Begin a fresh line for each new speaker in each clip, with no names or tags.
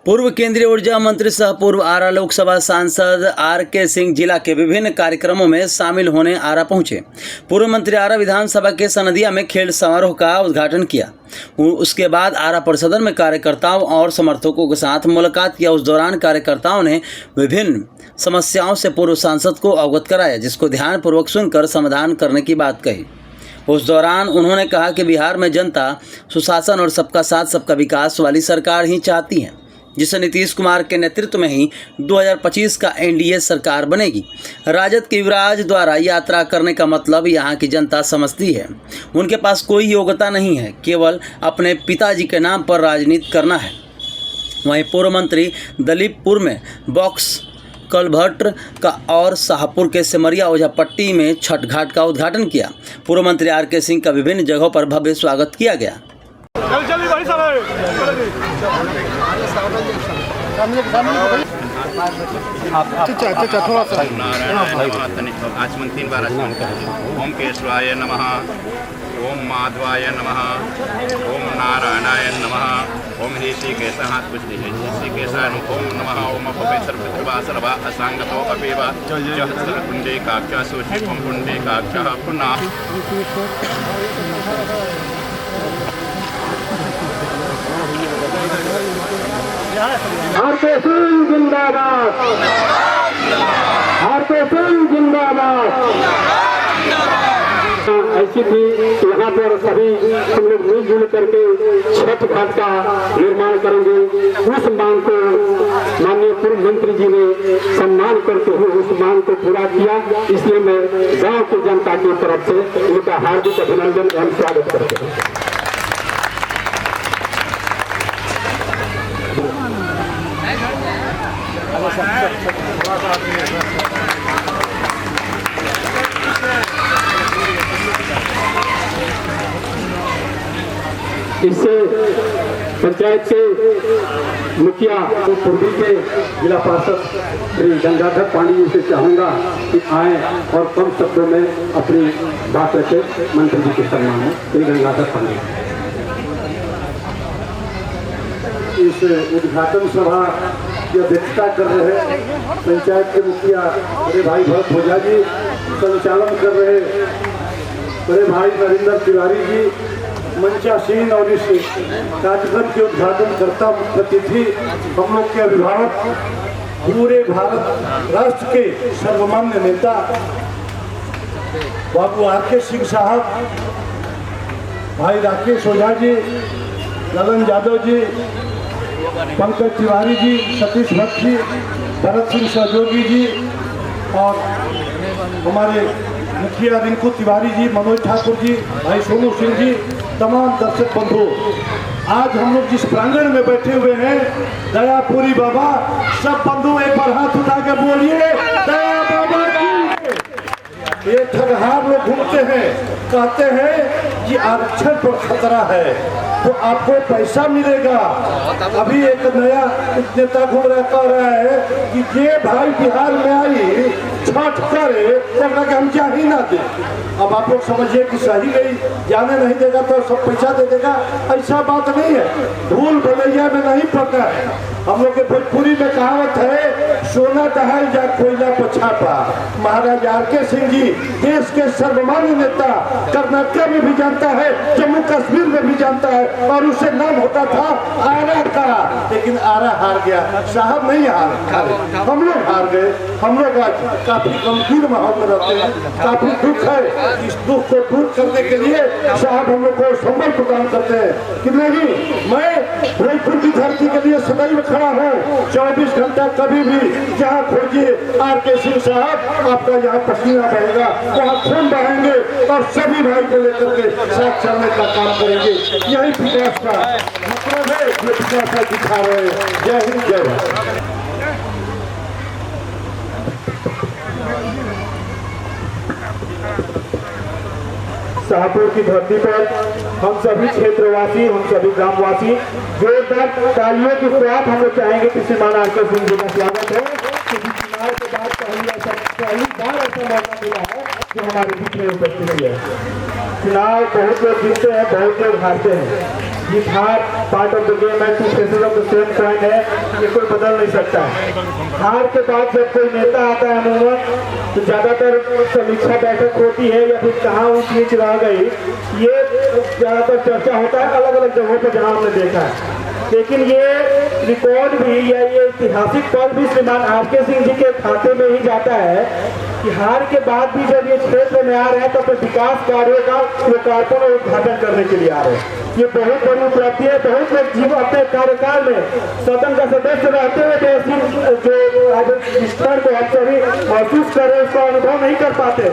पूर्व केंद्रीय ऊर्जा मंत्री सह पूर्व आरा लोकसभा सांसद आर.के. सिंह जिला के विभिन्न कार्यक्रमों में शामिल होने आरा पहुंचे। पूर्व मंत्री आरा विधानसभा के सनदिया में खेल समारोह का उद्घाटन किया। उसके बाद आरा परिसदन में कार्यकर्ताओं और समर्थकों के साथ मुलाकात किया। उस दौरान कार्यकर्ताओं ने विभिन्न समस्याओं से पूर्व सांसद को अवगत कराया, जिसको ध्यानपूर्वक सुनकर समाधान करने की बात कही। उस दौरान उन्होंने कहा कि बिहार में जनता सुशासन और सबका साथ सबका विकास वाली सरकार ही चाहती है, जिसे नीतीश कुमार के नेतृत्व में ही 2025 का एनडीए सरकार बनेगी। राजद के युवराज द्वारा यात्रा करने का मतलब यहाँ की जनता समझती है। उनके पास कोई योग्यता नहीं है, केवल अपने पिताजी के नाम पर राजनीति करना है। वहीं पूर्व मंत्री दलीपपुर में बॉक्स कलभट्ट का और शाहपुर के सिमरिया ओझापट्टी में छठ घाट का उद्घाटन किया। पूर्व मंत्री आर.के. सिंह का विभिन्न जगहों पर भव्य स्वागत किया गया।
आचमन 3 बार ओम केशवाय नमः, ओम माधवाय नमः, ओम नारायणाय नमः, ओम ऋषिकेश हाथ कुछ नहीं ऋषिकेशाय ओम नमः, ओम पवित्र पितृवासरवा असंगतो अपेवा कुंडे काक्षा सूचिकम कुंडे काक्षा पुनः
आर.के. सिंह जिंदाबाद, आर.के. सिंह जिंदाबाद। ऐसी थी यहाँ पर सभी हम लोग मिलजुल करके छठ घाट का निर्माण करेंगे। उस मांग को माननीय पूर्व मंत्री जी ने सम्मान करते हुए उस मांग को पूरा किया। इसलिए मैं गांव की जनता की तरफ से उनका हार्दिक अभिनंदन एवं स्वागत करते हैं। इससे पंचायत के मुखिया तो पूर्वी के जिला पार्षद श्री गंगाधर पांडे जी से चाहूँगा कि आए और कम शब्दों में अपनी बात रखे। मंत्री जी के सम्मान में श्री गंगाधर पांडे।
इस उद्घाटन सभा की अध्यक्षता कर रहे पंचायत के मुखिया बड़े भाई भरत भोजा जी, संचालन कर रहे बड़े भाई नरेंद्र तिवारी जी, मंचासीन और इस कार्यक्रम के उद्घाटन करता मुख्य अतिथि हम लोग के अभिभावक, पूरे भारत राष्ट्र के सर्वमान्य नेता बाबू आर.के. सिंह साहब, भाई राकेश ओझा जी, ललन यादव जी, पंकज तिवारी जी, सतीश भट्ट जी, भरत सिंह सहयोगी जी और हमारे मुखिया रिंकू तिवारी जी, मनोज ठाकुर जी, भाई सोनू सिंह जी, तमाम दर्शक बंधु, आज हम लोग जिस प्रांगण में बैठे हुए हैं, दयापुरी बाबा, सब बंधु एक बार हाथ उठा के बोलिए दया बाबा की। ये ठगहार लोग घूमते हैं, कहते हैं कि आरक्षण पर खतरा है तो आपको पैसा मिलेगा। अभी एक नया नेता घूम रहा कह रहा है कि ये भाई बिहार में आई छठ करे तो हम क्या ही ना दे। अब आप लोग समझिए कि सही नहीं, जाने नहीं देगा तो सब पैसा दे देगा, ऐसा बात नहीं है। भूल भलैया में नहीं पड़ना है। हम लोग के भोजपुरी में कहावत है, सोना दहाई जा कोयला पछापा। महाराज आर.के. सिंह जी देश के सर्वमान्य नेता, कर्नाटक में भी जानता है, जम्मू कश्मीर में भी जानता है, और उसे नाम होता था आरा का, लेकिन आरा हार गया, साहब नहीं हारे, हम लोग हार गए। हम लोग आज काफी गंभीर माहौल में रहते हैं, काफी दुख है। इस दुख को दूर करने के लिए साहब हम लोग को संबल प्रदान करते हैं कि नहीं, मैं भोजपुर की धरती के लिए सदैव खड़ा हूँ। 24 घंटा कभी भी जहाँ खोजिए आर.के. सिंह साहब, आपका यहाँ पसीना बहेगा, वहाँ खून बहेंगे और सभी भाई को लेकर के साथ चलने का काम करेंगे। यही विकास का मतलब है, जो विकास दिखा रहे हैं। जय हिंद, जय भारत। शाहपुर की धरती पर हम सभी क्षेत्रवासी, हम सभी ग्रामवासी जोरदार तालियों के साथ हम लोग चाहेंगे कि श्रीमान आर.के. सिंह जी का स्वागत है, क्योंकि चुनाव के बाद पहली बार ऐसा मौका मिला है कि हमारे बीच में उपस्थित है। चुनाव बहुत लोग जीतते हैं, बहुत लोग हारते हैं,
जीत हार पार्ट ऑफ द गेम है, 2 faces of the same coin है, ये कोई बदल नहीं सकता है। हार के बाद जब कोई नेता आता है अमूमन तो ज़्यादातर समीक्षा बैठक होती है या फिर कहाँ ऊँच नीच रह गई, ये ज़्यादातर चर्चा होता है अलग अलग जगहों पर जहाँ हमने देखा है। लेकिन ये रिकॉर्ड भी या ये ऐतिहासिक पल भी श्रीमान आर.के. सिंह जी के खाते में ही जाता है कि हार के बाद भी जब ये क्षेत्र में आ रहे हैं तो अपने विकास कार्यों का लोकार्पण और उद्घाटन करने के लिए आ रहे हैं। ये बहुत बड़ी उपलब्धि है। बहुत लोग जीवन अपने कार्यकाल में सदन का सदस्य रहते हुए जो स्तर को हम सभी महसूस कर रहे हैं उसका अनुभव नहीं कर पाते।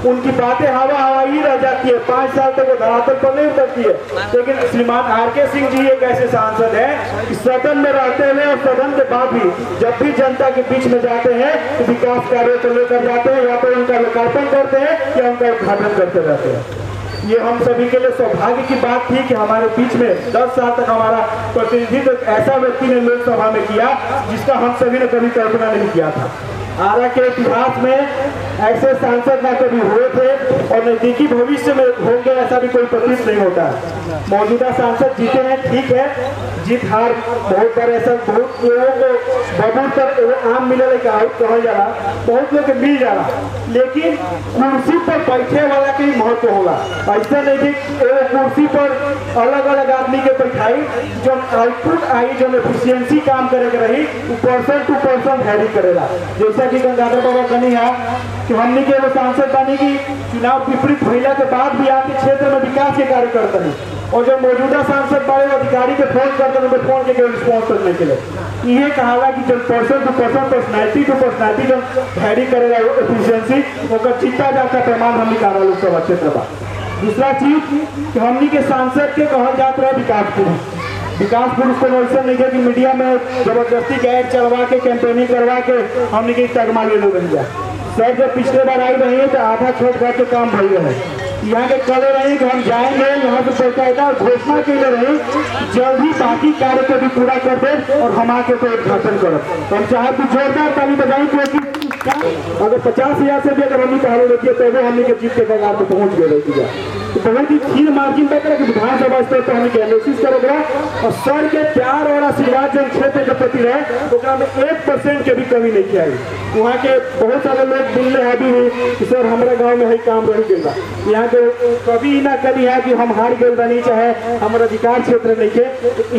उनकी बातें हवा ही रह जाती है, 5 साल तक वो धरातल पर नहीं उतरती है। लेकिन श्रीमान आर.के. सिंह जी एक ऐसे सांसद है कि सदन में रहते हुए और सदन के बाद भी जब भी जनता के बीच में जाते हैं तो विकास कार्यों को लेकर जाते हैं, या तो उनका लोकार्पण करते हैं या उनका उद्घाटन करते रहते हैं। ये हम सभी के लिए सौभाग्य की बात थी कि हमारे बीच में 10 साल तक हमारा प्रतिनिधित्व ऐसा व्यक्ति ने लोकसभा में किया जिसका हम सभी ने कभी कल्पना नहीं किया था। आरा के इतिहास में ऐसे सांसद ना कभी हुए थे और नजदीकी भविष्य में होंगे ऐसा भी कोई प्रतीत नहीं होता है। मौजूदा सांसद जीते हैं, ठीक है, जीत हार बहुत बार ऐसा बहुत लोगों को बबूल कर आम मिले आउट कहा जा रहा, बहुत लोग मिल जा रहा, लेकिन कुर्सी पर बैठे वाला का ही महत्व होगा। ऐसा नहीं कि कुर्सी पर अलग अलग आदमी के बैठाई, जो आउटपुट आई जो एफिशिएंसी काम करे के रही पर्सन टू पर्सन हैरी करेगा। जैसा कि गंगाधर बाबा कनी है कि हमने के वो सांसद बनी कि चुनाव विपरीत भइला के बाद भी आपके क्षेत्र में विकास के कार्य करते हैं, और जो मौजूदा सांसद बड़े अधिकारी के फोन करते हैं फोन के रिस्पॉन्स करने के लिए ये कहा कि जब person to person personality to personality जो हैरी करेगा एफिशिएंसी वो जीता जाता प्रमाण हम निकाला लोकसभा क्षेत्र का। दूसरा चीज कि हमनी के सांसद के कहल जाता है विकास पुरुष। विकास पुरुष को ऐसा नहीं है कि मीडिया में जबरदस्ती ऐड चलवा के कैंपेनिंग करवा के हमने के तगमा ले लो बन जाए। सर जब पिछले बार आई रही है तो आधा छोट घर के काम भई रहे, यहाँ के कले रही कि हम जाएंगे यहाँ से पैसा घोषणा के लिए रही जल्द ही बाकी कार्य को भी पूरा कर दे और हम आके कोई उद्घाटन करो। तो हम चाहे तो जोरदार ताली बजाएं क्योंकि अगर 50,000 से भी अगर हमने पहले रखिए तो वो हमने के जीत के कगार पे पहुंच गए रही तो बहुत ही छीन मार्जिन पे कि विधानसभा स्तर पर हमने एनालिसिस करेगा और सर के प्यार और आशीर्वाद जो क्षेत्र के प्रति रहे तो में 1% के भी कमी नहीं किया। वहाँ के बहुत सारे लोग मिलने अभी हुई कि सर हमारे गाँव में ही काम रही गया, यहाँ के कभी ना कभी है कि हम हार गए नहीं चाहे हमारा अधिकार क्षेत्र नहीं के,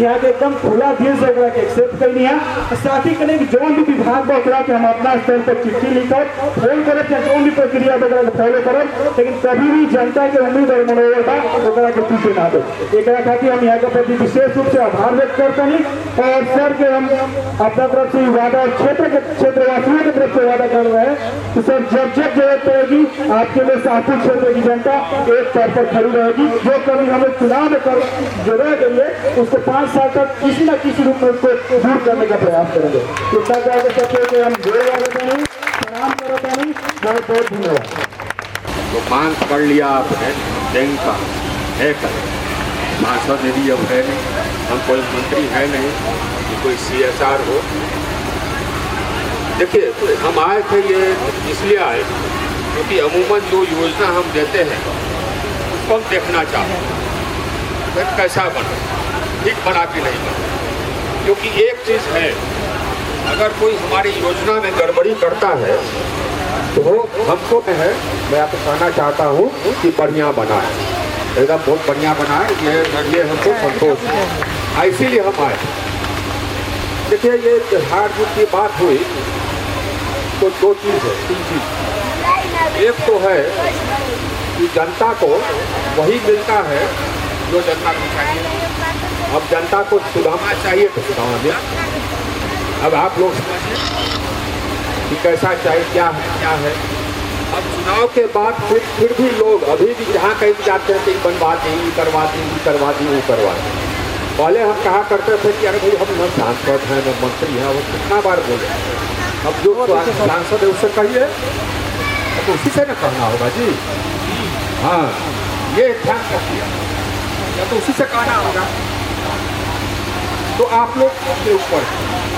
यहाँ के एकदम खुला दिल से एक्सेप्ट करनी है। साथ ही करें कि जो भी विभाग बकरा के हम अपना स्तर पर चिट्ठी लिखकर फोन करें जो भी प्रक्रिया वगैरह फॉलो करें, लेकिन कभी भी जनता के उम्मीद और मनोबल बा के पीछे ना दे। एक खातिर हम यहाँ के प्रति विशेष रूप से आभार व्यक्त करते हैं और सर के हम अपना तरफ से वादा क्षेत्रवासियों की तरफ से वादा कर रहे हैं कि सर जब जरूरत पड़ेगी आपके लिए शाहपुर क्षेत्र की जनता एक तौर पर खड़ी रहेगी। जो कभी हमें चुनाव में जरूरत है उसको 5 साल तक किसी न किसी रूप में उसको दूर करने का प्रयास करेंगे। इतना करके सबसे हम जोर करते हैं, प्रणाम करते हैं, बहुत बहुत धन्यवाद।
तो मांग कर लिया आपने बैंक का है कर सांसद निधि अब है नहीं, हम कोई मंत्री है नहीं कि कोई CSR हो। देखिए हम आए थे ये इसलिए आए क्योंकि अमूमन जो योजना हम देते हैं उसको हम देखना चाहते हैं फिर कैसा बना, ठीक बना कि नहीं बना। क्योंकि एक चीज़ है, अगर कोई हमारी योजना में गड़बड़ी करता है तो वो हमको है, मैं आपको कहना चाहता हूँ कि बढ़िया बना है, एकदम बहुत बढ़िया बना है, ये हमको संतोष है, इसीलिए हम आए। देखिए ये त्योहार की बात हुई तो 2 चीज़ है, 3 चीज़। एक तो है कि जनता को वही मिलता है जो जनता को चाहिए। अब जनता को सुधारना चाहिए तो सुधार दिया। अब आप लोग समझिए कि कैसा चाहिए, क्या है। अब चुनाव के बाद फिर भी लोग अभी भी जहाँ कहीं भी जाते हैं कि बनवा दी, करवा दी, करवा दी, वो करवा दी। पहले हम कहा करते थे कि अरे भाई हम न सांसद हैं न मंत्री हैं, वो कितना बार बोले। अब जो सांसद है उससे कहिए तो उसी से न कहना होगा जी। हाँ ये ध्यान रखिए, या तो उसी से कहना होगा। तो आप लोग के ऊपर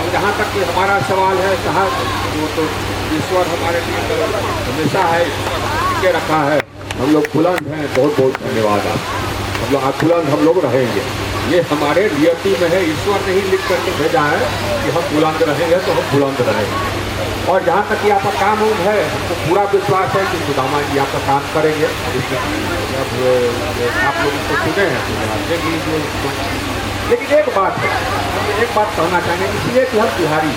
अब जहाँ तक कि हमारा सवाल है कहा वो तो ईश्वर हमारे लिए हमेशा है, के रखा है। हम लोग बुलंद हैं, बहुत बहुत धन्यवाद आप। हम लोग बुलंद हम लोग रहेंगे।
ये हमारे नियति में है, ईश्वर ने ही लिख करके भेजा है कि हम बुलंद रहेंगे तो हम बुलंद रहेंगे। और जहाँ तक कि आपका काम उम्र है, तो पूरा विश्वास है कि सुदामा जी आपका काम करेंगे। जब आप लोग इसको सुने हैं तो लेकिन एक बात है, हम एक बात कहना चाहेंगे, इसलिए कि हम बिहारी,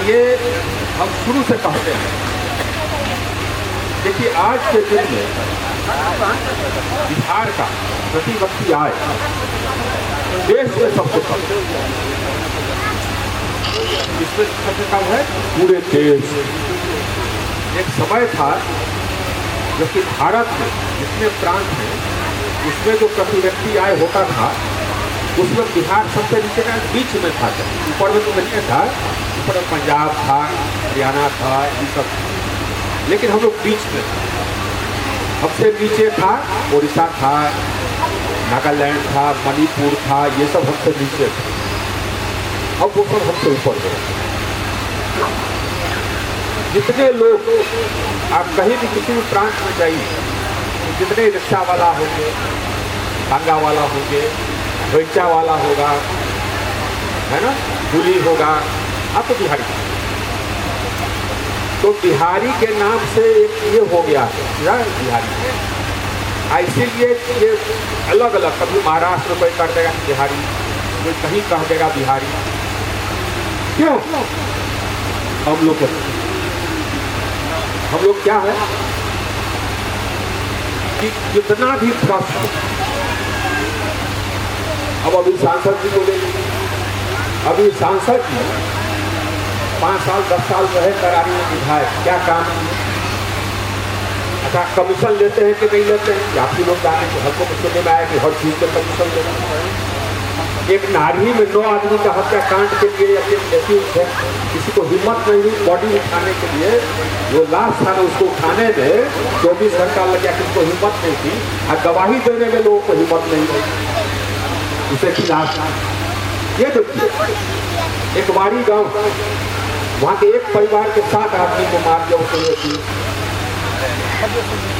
ये हम शुरू से कहते हैं। देखिए आज के दिन में बिहार का प्रतिपक्षी आय देश में सबसे कम, इसमें सबसे कम है पूरे देश। एक समय था जबकि भारत में जितने प्रांत हैं उसमें जो प्रति व्यक्ति आय होता था उसमें बिहार सबसे नीचे का बीच में था। ऊपर में तो नहीं था, ऊपर में पंजाब था, हरियाणा था, ये सब, लेकिन हम लोग बीच में थे। हमसे नीचे था उड़ीसा था, नागालैंड था, मणिपुर था, ये सब हमसे नीचे थे। अब वो सब हमसे ऊपर गए। जितने लोग आप कहीं भी किसी भी प्रांत में जाइए, तो जितने रिक्शा वाला होंगे, टांगा वाला होंगे, बेचा वाला होगा, है ना, कुली होगा, आप तो बिहारी। तो बिहारी के नाम से एक ये हो गया है बिहारी। इसीलिए ये अलग अलग, कभी महाराष्ट्र में कोई कर देगा बिहारी, कोई कहीं कह देगा बिहारी। क्यों? हम लोग क्या है कि जितना भी प्रश्न, अब अभी सांसद जी को ले लीजिए, अभी सांसद जी 5 साल 10 साल रहे करारी में विधायक, क्या काम है? अच्छा कमीशन लेते हैं कि नहीं लेते हैं? आप ही लोग जाने को हमको कुछ सुनने में आया कि हर चीज़ में कमीशन लेते हैं। एक नारी में 9 आदमी का हत्याकांड के लिए किसी को हिम्मत नहीं हुई बॉडी उठाने के लिए, वो लाश था ना, उसको उठाने में 24 घंटा लग गया, किसी को हिम्मत नहीं थी। और गवाही देने में लोगों को हिम्मत नहीं हुई उसे खिलाफ। ये देखिए एक वाड़ी गांव, वहाँ के एक परिवार के 7 आदमी को मार दिया उसको,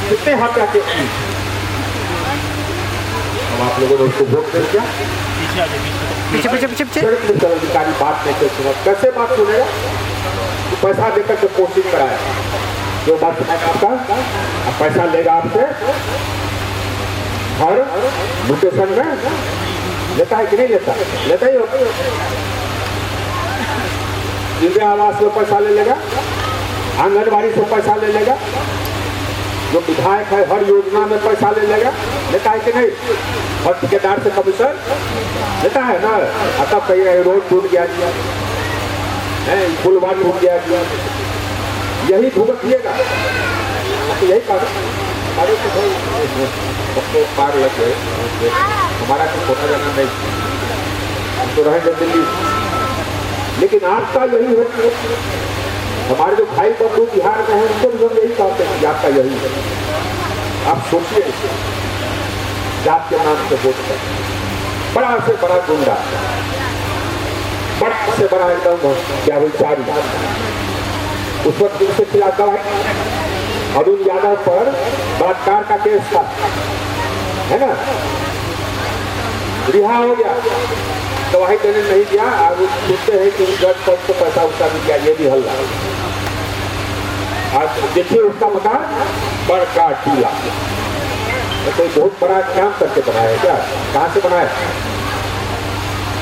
कितने हत्या के। अब आप लोगों ने उसको वोट दे दिया, अधिकारी बात नहीं सुना, कैसे बात सुनेगा? तो पैसा देकर के पोस्टिंग कराया, जो बात सुनेगा आपका, अब पैसा लेगा आपसे, हर लोकेशन में लेता है कि नहीं लेता? लेता ही होता। इंदिरा आवास में पैसा ले लेगा, आंगनबाड़ी से पैसा ले लेगा, जो विधायक है हर योजना में पैसा ले लेगा, लेता है कि नहीं? और ठेकेदार से कमीशन लेता है ना। तब कहिएगा रोड टूट गया, पुल बार टूट गया, यही भुगतिएगा। यही अरे तो पार लग गए, हमारा कुछ होता जाना नहीं, हम तो रहेंगे दिल्ली। लेकिन आपका यही है, हमारे जो भाई बंधु बिहार में हैं उनको भी हम यही कहते हैं कि आपका यही है। आप सोचिए, जात के नाम से वोट करें, बड़ा से बड़ा गुंडा, बड़ा से बड़ा एकदम क्या विचारी, उस वक्त जिनसे खिलाफ गवाही अरुण यादव पर बलात्कार का केस था, है ना, रिहा हो गया, गवाही देने नहीं दिया। आज सोचते हैं कि जज पद को पैसा उसका भी क्या, ये भी हल्ला। आज देखिए उसका मकान बड़का टीला, तो कोई बहुत बड़ा काम करके बनाया क्या? कहाँ से बनाया?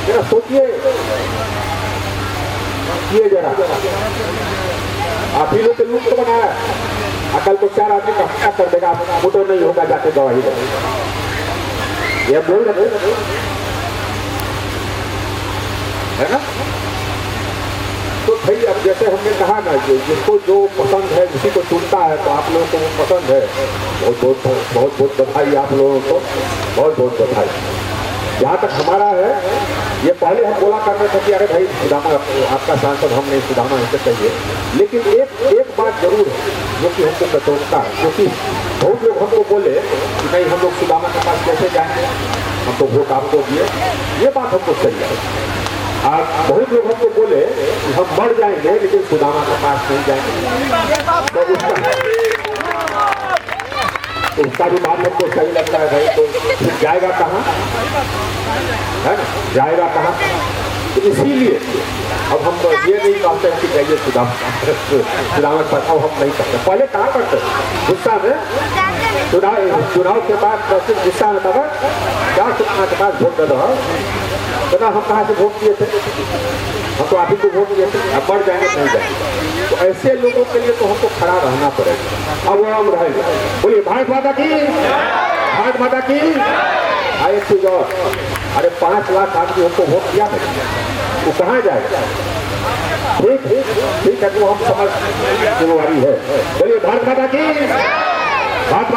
जरा सोचिए, ये जरा आप ही लोग के लूट को बनाया। अकल को 4 आदमी का हत्या कर देगा, वो तो नहीं होगा, जाके गवाही दे। ये बोल रहे है ना। तो भाई अब जैसे हमने कहा ना, जिसको जो पसंद है उसी को चुनता है, तो आप लोगों को वो पसंद है। बहुत बहुत बधाई आप लोगों को, बहुत बहुत बधाई। जहाँ तक हमारा है, ये पहले हम बोला करते थे कि अरे भाई सुदामा आपका सांसद, हम नहीं, सुदामा ऐसे कहिए। लेकिन एक बात जरूर है जो कि हमको कटौता है, क्योंकि बहुत लोग हमको बोले कि नहीं हम लोग सुदामा के पास कैसे जाएंगे, हम तो वोट आपको दिए। ये बात हमको सही है। आज बहुत लोग हमको बोले कि हम मर जाएंगे लेकिन सुदामा के पास नहीं जाएंगे। तो उसका भी बात हमको सही लगता है भाई, तो फिर जाएगा कहाँ, है ना, जाएगा कहाँ। तो इसीलिए अब हम ये नहीं कहते हैं कि जाइए चुनाव पता हम नहीं करते। पहले कहा करते गुस्सा में, चुनाव के बाद गुस्सा में तब 4 के बाद वोट दे दो, तो ना हम कहाँ से वोट दिए थे, हम तो आप ही को वोट दिए थे, अब बढ़ जाएंगे नहीं जाएंगे। तो ऐसे लोगों के लिए तो हमको खड़ा रहना पड़ेगा। अब वो हम रहेंगे, बोलिए भारत माता की, भारत माता की। एक चीज और, अरे 5 लाख आदमी हमको वोट दिया है, वो कहाँ जाएगा। ठीक है, वो हम समझ जिम्मेवारी है। बोलिए भारत माता की, भारत माता